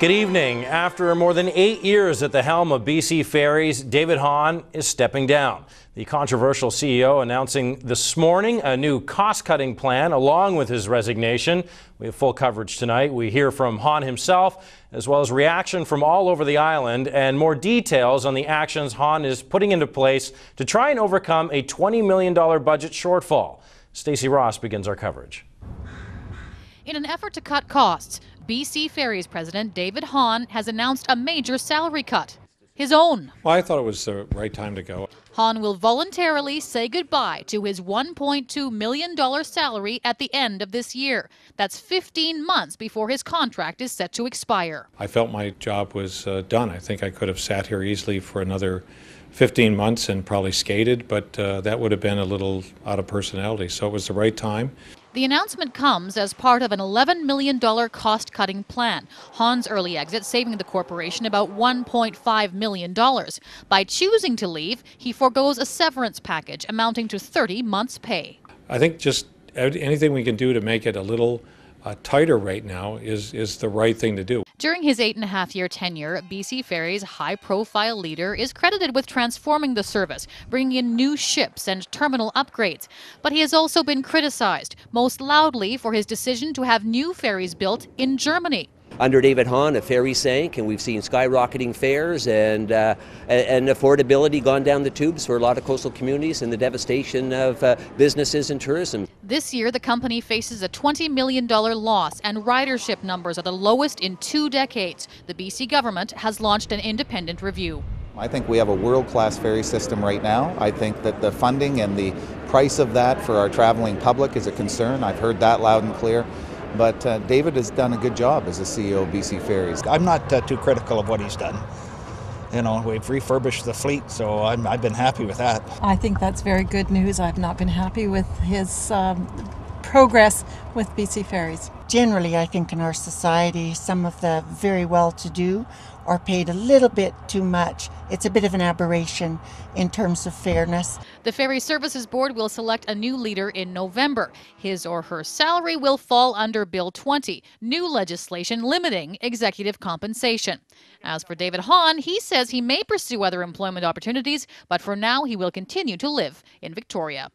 Good evening. After more than 8 years at the helm of BC Ferries, David Hahn is stepping down. The controversial CEO announcing this morning a new cost-cutting plan along with his resignation. We have full coverage tonight. We hear from Hahn himself, as well as reaction from all over the island and more details on the actions Hahn is putting into place to try and overcome a $20 million budget shortfall. Stacey Ross begins our coverage. In an effort to cut costs, BC Ferries President David Hahn has announced a major salary cut. His own. Well, I thought it was the right time to go. Hahn will voluntarily say goodbye to his $1.2 million salary at the end of this year. That's 15 months before his contract is set to expire. I felt my job was done. I think I could have sat here easily for another 15 months and probably skated, but that would have been a little out of personality. So it was the right time. The announcement comes as part of an $11 million cost-cutting plan. Hahn's early exit saving the corporation about $1.5 million. By choosing to leave, he forgoes a severance package amounting to 30 months' pay. I think just anything we can do to make it a little tighter right now is the right thing to do. During his 8.5-year tenure, BC Ferries' high-profile leader is credited with transforming the service, bringing in new ships and terminal upgrades. But he has also been criticized, most loudly for his decision to have new ferries built in Germany. Under David Hahn, a ferry sank, and we've seen skyrocketing fares and affordability gone down the tubes for a lot of coastal communities and the devastation of businesses and tourism. This year, the company faces a $20 million loss, and ridership numbers are the lowest in 2 decades. The BC government has launched an independent review. I think we have a world-class ferry system right now. I think that the funding and the price of that for our traveling public is a concern. I've heard that loud and clear. But David has done a good job as the CEO of BC Ferries. I'm not too critical of what he's done. You know, we've refurbished the fleet, so I've been happy with that. I think that's very good news. I've not been happy with his progress with BC Ferries. Generally, I think in our society, some of the very well-to-do are paid a little bit too much. It's a bit of an aberration in terms of fairness. The Ferry Services Board will select a new leader in November. His or her salary will fall under Bill 20, new legislation limiting executive compensation. As for David Hahn, he says he may pursue other employment opportunities, but for now he will continue to live in Victoria.